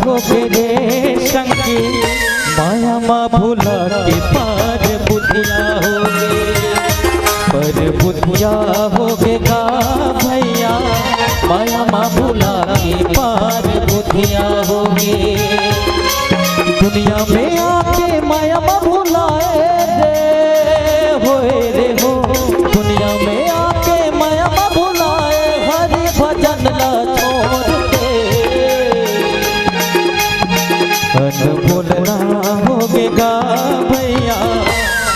हो गे संगी माया माँ भूला के पार बुधिया हो गे पर बुधिया हो गे गा भैया माया माँ भूला के पार बुधिया हो गे। दुनिया में आके माया माँ भुलाए रे होए रे हो दुनिया में आके माया माँ भुलाए हरि भजन ला छोड़ बोलना होगा भैया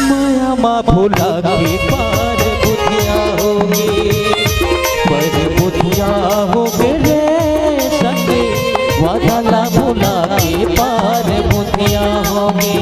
माया माँ भूला के पार बुधिया होगी पर बुधिया होगे रे संगे वादा भूला के पार बुधिया होगी।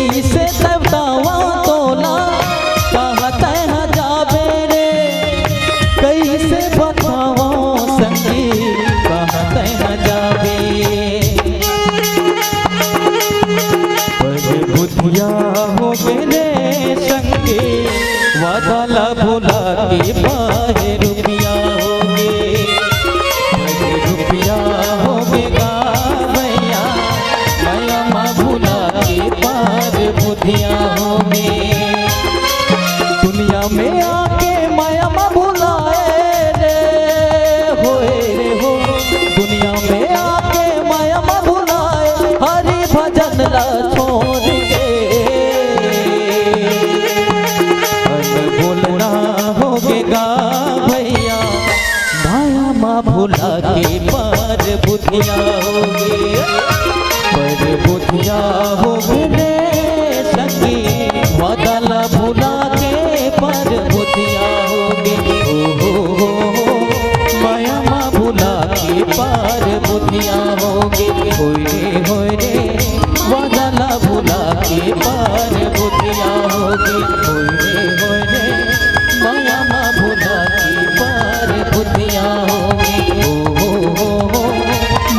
कैसे देवतावा तोला कहते हैं जाबे रे कैसे बतावा संगी कहते हैं जाबे पर बुधिया हो गेले संगी वादला भुला के पाहे रुपिया होगे रुपिया होगा भैया माया माँ भुला के पार बुधिया होगे दुनिया में आके माया माँ भुलाए रे हो दुनिया में आके माया माँ भुलाए हरि भजन ला छोड़ के बोलना होगा भैया माया माँ भुला के पार बुधिया होगे पर बुधिया होगे रे सखी वादला भुला के पार बुधिया होगे हो माया माँ भुला के पार बुधिया होगे होए रे वादला भुला के पार बुधिया होगे होए रे माया माँ भुला के पार बुधिया होगी हो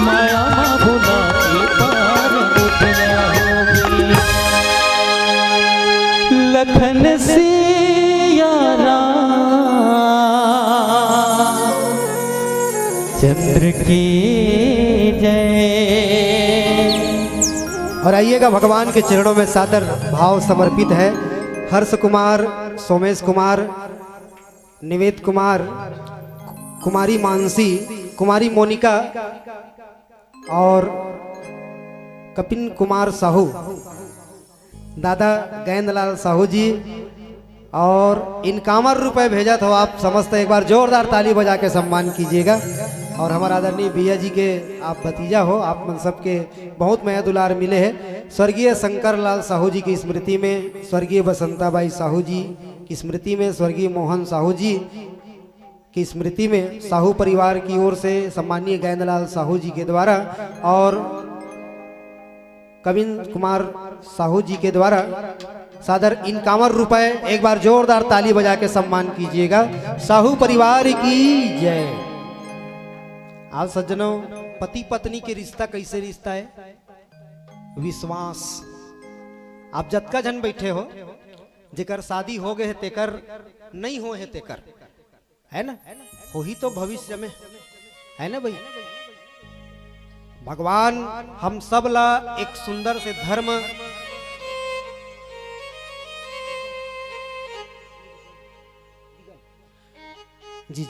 माया माँ भुला के पार बुधिया होगी लखन सिया राम चंद्र की जय। और आइएगा भगवान के चरणों में सादर भाव समर्पित है। हर्ष कुमार, सोमेश कुमार, निवेद कुमार, कुमारी मानसी, कुमारी मोनिका और कपिन कुमार साहू, दादा गैंदलाल साहू जी और इनकामर रुपए भेजा तो आप समस्त एक बार जोरदार ताली बजा के सम्मान कीजिएगा। और हमारा आदरणीय भैया जी के आप भतीजा हो, आप मन सबके बहुत मया दुलार मिले हैं। स्वर्गीय शंकर लाल साहू जी की स्मृति में, स्वर्गीय बसंताबाई साहू जी की स्मृति में, स्वर्गीय मोहन साहू जी की स्मृति में साहू परिवार की ओर से सम्मानीय गैंदलाल साहू जी के द्वारा और कविन कुमार साहू जी के द्वारा सादर इनकामर रुपए एक बार जोरदार ताली बजा के सम्मान कीजिएगा। साहू परिवार की जय। आज सज्जनों, पति पत्नी के रिश्ता कैसे रिश्ता है? विश्वास। आप जतका जन बैठे हो, जेकर शादी हो गए है तेकर, नहीं हो है तेकर, है ना, हो ही तो भविष्य में, है ना भाई। भगवान हम सब ला एक सुंदर से धर्म जी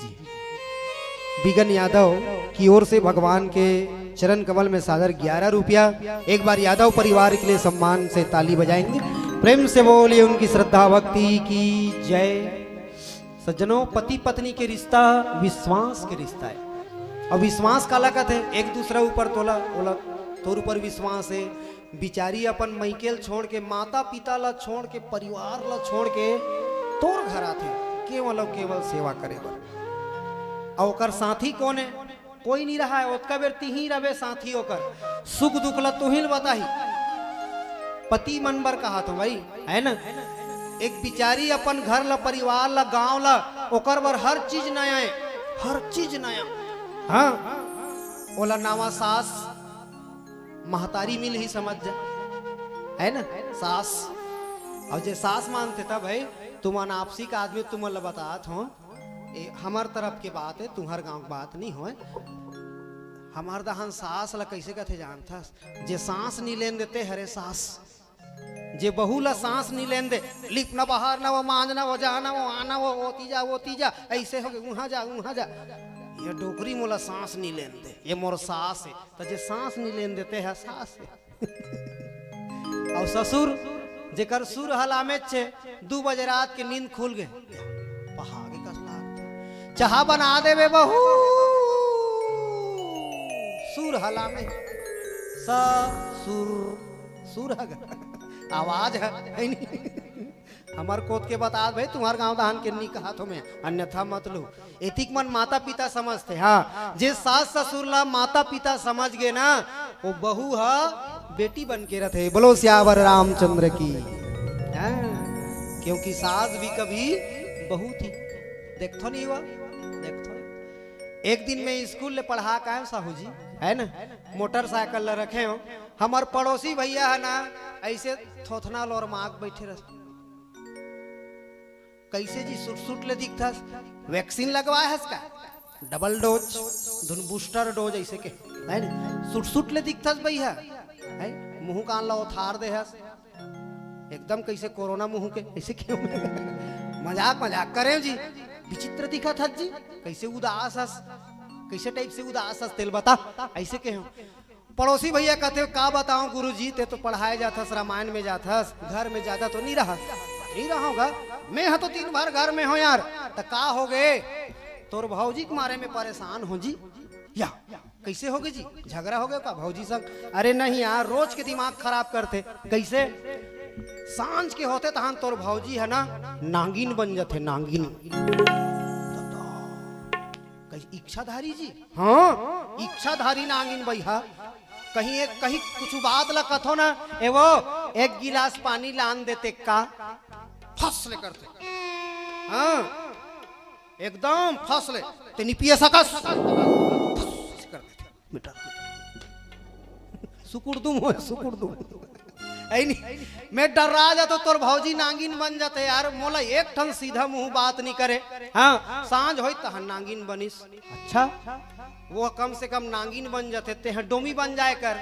बिगन यादव की ओर से भगवान के चरण कमल में सादर 11 रुपया एक बार यादव परिवार के लिए सम्मान से ताली बजाएंगे। प्रेम से बोलिए उनकी श्रद्धा भक्ति की जय। सज्जनों, पति पत्नी के रिश्ता विश्वास के रिश्ता है। और विश्वास का लागत है एक दूसरा ऊपर तोला ओला तोर ऊपर विश्वास है। बिचारी अपन मैकेल छोड़ के, माता पिता ला छोड़ के, परिवार ला छोड़ के तोर घर आते केवल सेवा करे बर। और साथी कौन है? कोई नहीं रहा है। ओतका बेर तिही रवे साथी होकर, सुख दुख ला तुहिल बताही। पति मन बर कहा तो भाई, है ना। एक बिचारी अपन घर ला, परिवार ला, गांव ला, ओकर बर हर चीज नया है, हर चीज नया। हाँ, ओला नावा सास महतारी मिल ही समझ जा, है ना, सास। और जे सास मानते था भाई, तुम अनापसी का आदमी, तुम बतात हो हमार तरफ के बात है, तुम्हार गांव की बात नहीं हो। हमार दहन सास ला कैसे कथे जानता, जे सांस नहीं लेन देते हरे सास, जे बहू ला सांस नहीं लेन दे, लिप न बाहर न वो मांजना वो जाना वो आना वो तीजा ऐसे हो गए, वहां जा ये डोकरी मोला सांस नहीं लेन दे, ये मोर सास है। तो जे सांस नहीं लेन देते है सास है। और ससुर जेकर सुर हलामे छे 2 बजे रात के नींद खुल गए, पहागे कसला चाह बना देवे बहू, सुर हलामे सुर आवाज है हमार कोत के बता भाई, तुम्हार गांव दान के नहीं कहा तुम्हें, अन्यथा मत लो। एतिक मन माता पिता समझते। हाँ, जे सास ससुर ला माता पिता समझ गए ना, वो बहू हा बेटी बन के रथे। बोलो सियावर रामचंद्र की। हाँ, क्योंकि सास भी कभी बहू थी। देखो नहीं हुआ, देखो। एक दिन मैं स्कूल ले पढ़ा का है साहू जी, है ना, मोटरसाइकिल ले रखे हो, हमार पड़ोसी भैया है ना, ऐसे थोथना लोर माग बैठे रहे। कैसे जी सुट सुट ले दिखता, वैक्सीन लगवाया है इसका, डबल डोज, धुन बूस्टर डोज ऐसे के, है ना, सुट सुट ले दिखता भैया, है मुंह कान ला उथार दे है एकदम कैसे कोरोना मुंह के ऐसे क्यों। मजाक मजाक करें जी, विचित्र दिखा था जी, कैसे उदास हस, कैसे टाइप से उदास हस, तेल बता ऐसे के हो। पड़ोसी भैया कहते हो का बताऊं गुरुजी, ते तो पढ़ाए जाता रामायण में जाता, घर में ज्यादा तो नहीं रहा, नहीं रहा होगा, मैं हाँ तो 3 बार घर में हो यार, तो का हो गए, तोर भौजी के मारे में परेशान हो जी, या कैसे हो गए जी, झगड़ा हो गया का भौजी संग। अरे नहीं यार, रोज के दिमाग खराब करते, कैसे, सांझ के होते तहां तोर भौजी है ना नागिन बन जाते, नागिन। इच्छाधारी जी, हाँ इच्छाधारी नागिन भैया, कहीं कुछ बात ला कथो ना, एवो 1 गिलास पानी लान देते का फसले करते, हाँ एकदम फसले, तेनी पिए सकस कर देते, मिटा सुकुड़ दूं हो, सुकुड़ दूं ऐ नहीं, मैं डरा जाता तोर भौजी नागिन बन जाते यार, मोला एक ठन सीधा मुंह बात नहीं करे, हाँ सांझ होई तहन नागिन बनिस। अच्छा वो कम से कम नागिन बन जाते, ते डोमी बन जाए कर,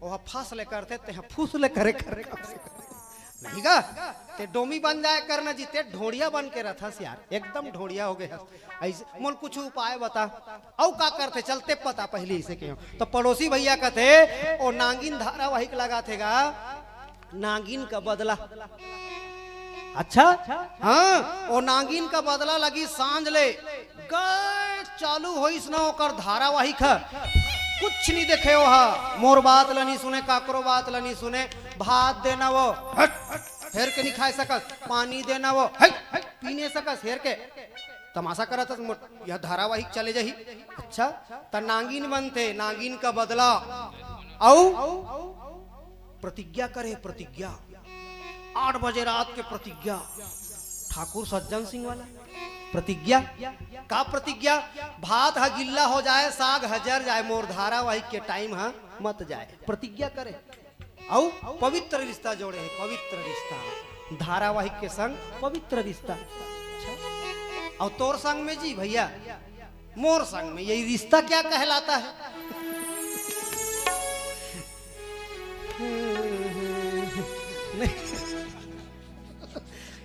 वो फसले करते, ते फूसले करे कर, नहीं का, ते डोमी बन जाए करना जी, ते ढोड़िया बन के रथस यार, एकदम ढोड़िया हो गया ऐसे। मोल कुछ उपाय बता, औ का करते चलते पता पहले इसे क्यों। तो पड़ोसी भैया कहते ओ नागिन धारावाहिक लगा थेगा, नागिन का बदला। अच्छा हाँ, ओ नागिन का बदला लगी सांझ ले गए चालू होइस ना ओकर धारावाहिक है, कुछ नहीं देखे हो हा, मोर बात ला नहीं सुने, काकरो बात ला नहीं सुने, भात देना वो हेर के नहीं खाए सकस, पानी देना वो पी नहीं सकस, हेर के तमाशा करा था, यह धारावाहिक चले जाही। अच्छा त नागिन बनते, नागिन का बदला, औ प्रतिज्ञा करे, प्रतिज्ञा 8 बजे रात के प्रतिज्ञा, ठाकुर सज्जन सिंह वाला प्रतिज्ञा, का प्रतिज्ञा, भात हा गिल्ला हो जाए, साग हजर जाए, मोर धारावाहिक के टाइम हा मत जाए, प्रतिज्ञा करे, औ पवित्र रिश्ता जोड़े है, पवित्र रिश्ता धारावाहिक के संग पवित्र रिश्ता। अच्छा और तोर संग में जी भैया, मोर संग में यही रिश्ता क्या कहलाता है।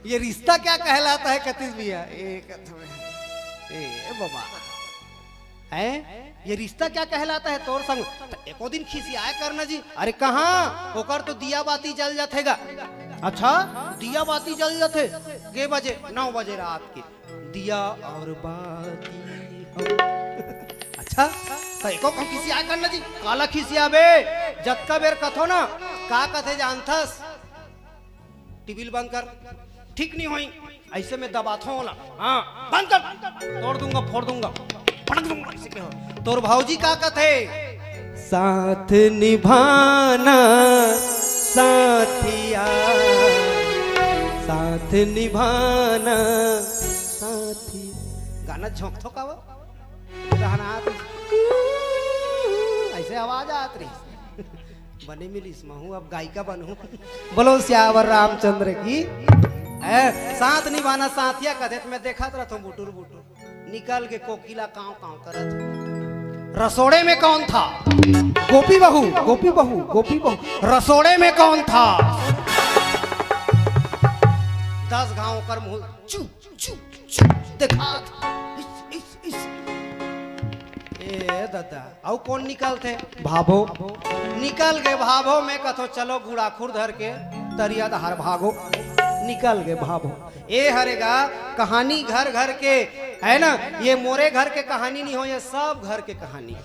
ये रिश्ता क्या कहलाता है कतीश भैया, बाबा है, ये रिश्ता क्या कहलाता है तोर संग। तो एको दिन खिसियाए करना जी, अरे कहाँ होकर तो दिया बाती जल जातेगा। अच्छा दिया बाती जल जाते के बजे, 9 बजे रात के दिया और बाती। अच्छा तो एको कम खिसियाए करना जी, काला खिसिया बे, जत्का बेर कथो ना का कथे जानथस, टीवी बंद कर, ठीक नहीं होई ऐसे में दबाथो होला, हाँ बंद कर, तोड़ दूंगा फोड़ दूंगा पटक दूंगा ऐसे के हो। तोर भौजी का कथे, साथ निभाना साथिया, साथ निभाना साथी, गाना झोंक थो का वो गाना ऐसे आवाज आत रही, बने मिलिस महू अब गायिका बनू। बोलो सियावर रामचंद्र की। साथ निभाना साथिया कदे मैं देखा रहा बुटुर बुटुर निकल के कोकिला काव काव करत, रसोड़े में कौन था, गोपी बहू गोपी बहू गोपी बहू, रसोड़े में कौन था, 10 गांव कर मुंह चू चू चू देखा, ए दादा आओ कौन निकलते, भाभो निकल गए, भाभो में कथो चलो गुड़ाखुर धर के तरिया दहार भागो, निकल गए भाभो। ए हरेगा कहानी घर घर के है ना, ये मोरे घर के कहानी नहीं हो, ये सब घर के कहानी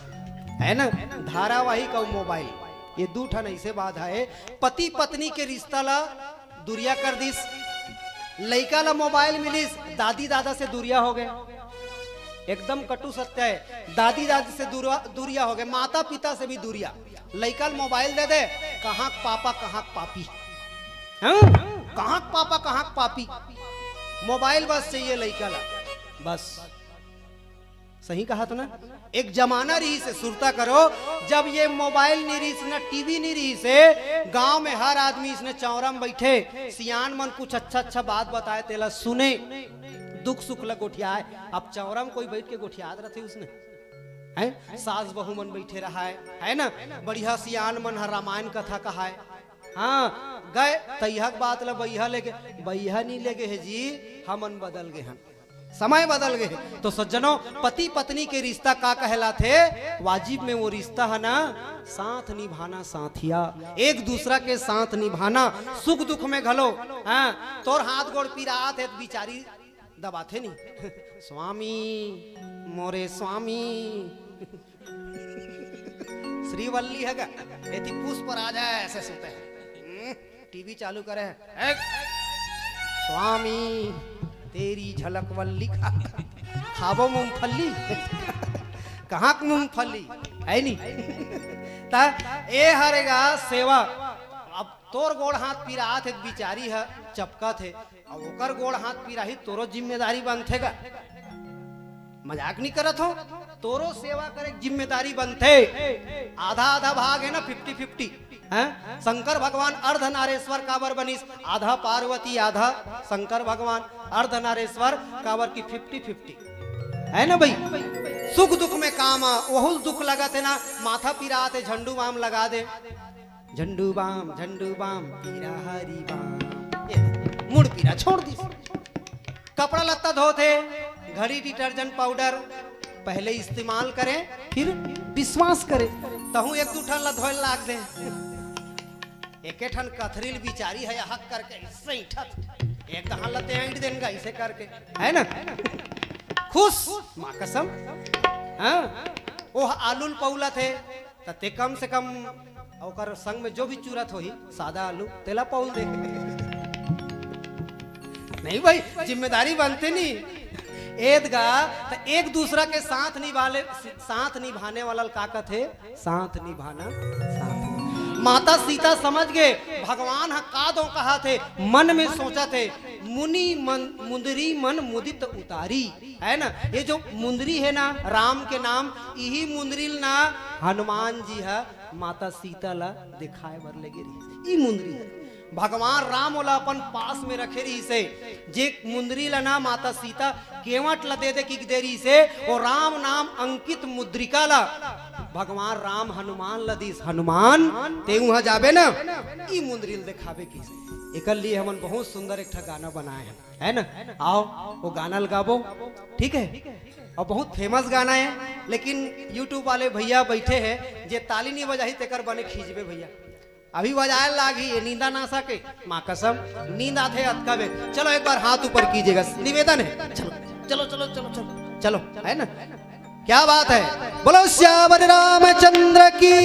है ना। धारावाहिक और मोबाइल ये 2 ठन ऐसे बात है, पति पत्नी के रिश्ता ला दूरिया कर दिस, लड़का ला मोबाइल मिलिस, दादी दादा से दूरिया हो गए, एकदम कटु सत्य है, दादी दादी से दूरिया हो गए, माता पिता से भी दूरिया, लइका मोबाइल दे दे, कहाँ पापा कहाँ पापी, हाँ? कहाँ पापा कहाँ पापी, मोबाइल बस चाहिए लइका ला, बस। सही कहा तो ना, एक जमाना रही से सुरता करो, जब ये मोबाइल नहीं रही से, ना टीवी नहीं रही से, गांव में हर आदमी इसने चौरा में बैठे, सियान मन कुछ अच्छा अच्छा बात बताए तेला सुने, दुख सुख लग गोठियाए। अब चौरा में कोई बैठ के गोठियाद रहते उसने, है सास बहू मन बैठे रहा है ना, बढ़िया सियान मन हर रामायण कथा कहा है, हाँ गए तैहक बात ला बैहा लेके, बैहा नहीं लेगे है जी, हमन बदल गए हैं, समय बदल गए। तो सज्जनों, पति पत्नी के रिश्ता का कहलाते, वाजिब में वो रिश्ता है ना, साथ निभाना साथिया, एक दूसरा के साथ निभाना, सुख दुख में घलो, हाँ तोर हाथ गोड़ पीरात है बिचारी दबाते नहीं, स्वामी मोरे स्वामी श्रीवल्ली है का, यदि पुष्प पर आ जाए ऐसे सुनते हैं, टीवी चालू करे है, स्वामी तेरी झलक वल्ली खाबो मूंगफली कहाँ मूंगफली है नहीं ता ए हरेगा सेवा। अब तोर गोड़ हाथ पीरात एक बिचारी है चपका थे, अब ओकर गोड़ हाथ पीराही, तोरो जिम्मेदारी बनते का, मजाक नहीं करत हो, तोरो सेवा करे जिम्मेदारी बनते, आधा आधा भाग है ना 50-50, हैं? शंकर भगवान अर्धनारेश्वर काबर बनिस, आधा पार्वती आधा शंकर भगवान, अर्धनारेश्वर काबर की 50-50 है ना भाई। सुख दुख में काम आ, वहुल दुख लगा थे ना, माथा पीरा थे झंडू बाम लगा दे, झंडू बाम पीरा हरी बाम, मुड़ पीरा छोड़ दी। कपड़ा लत्ता धोते, घड़ी डिटर्जेंट पाउडर पहले इस्तेमाल करें, फिर विश्वास करें, तहु एक दू ठन ला धोए लाग दे, एक ठन कथरील बिचारी है हक करके इससे इठत, एक दहान लते ऐंठ देंगा इसे करके, है ना खुश माँ कसम। हाँ वो आलू पौला थे ते कम से कम और संग में जो भी चूरत हो ही सादा आलू तेला पौल दे, नहीं भाई जिम्मेदारी बनते नहीं एदगा, तो एक दूसरा के साथ निभाने वाला का थे, साथ निभाना साथ। माता सीता समझ गए भगवान का दो कहा थे, मन में सोचा थे, मुंदरी मन मुदित उतारी, है ना, ये जो मुंदरी है ना राम के नाम, यही मुंदरी ना हनुमान जी है माता सीता ला दिखाए बर लगे रही, ये मुंदरी है भगवान राम ओला अपन पास में रखे रही से, जे मुंदरी ला ना माता सीता केवट ला दे की देरी से, और राम नाम अंकित मुद्रिका ला भगवान राम हनुमान ला दिस, हनुमान ते वहां जाबे ना ई मुंदरी दिखावे की, एक लिए हमन बहुत सुंदर एक गाना बनाए हैं, है ना, आओ वो गाना लगाबो, ठीक है, और बहुत फेमस गाना है, लेकिन यूट्यूब वाले भैया बैठे हैं, जे ताली नहीं बजाही तेकर बने खींचबे भैया, अभी बजाए लागी ये नींदा ना सके, माँ कसम नींद आते अतका बे, चलो एक बार हाथ ऊपर कीजिएगा, निवेदन है, चलो चलो चलो चलो चलो चलो, है ना, क्या बात है, बोलो श्याम रामचंद्र की।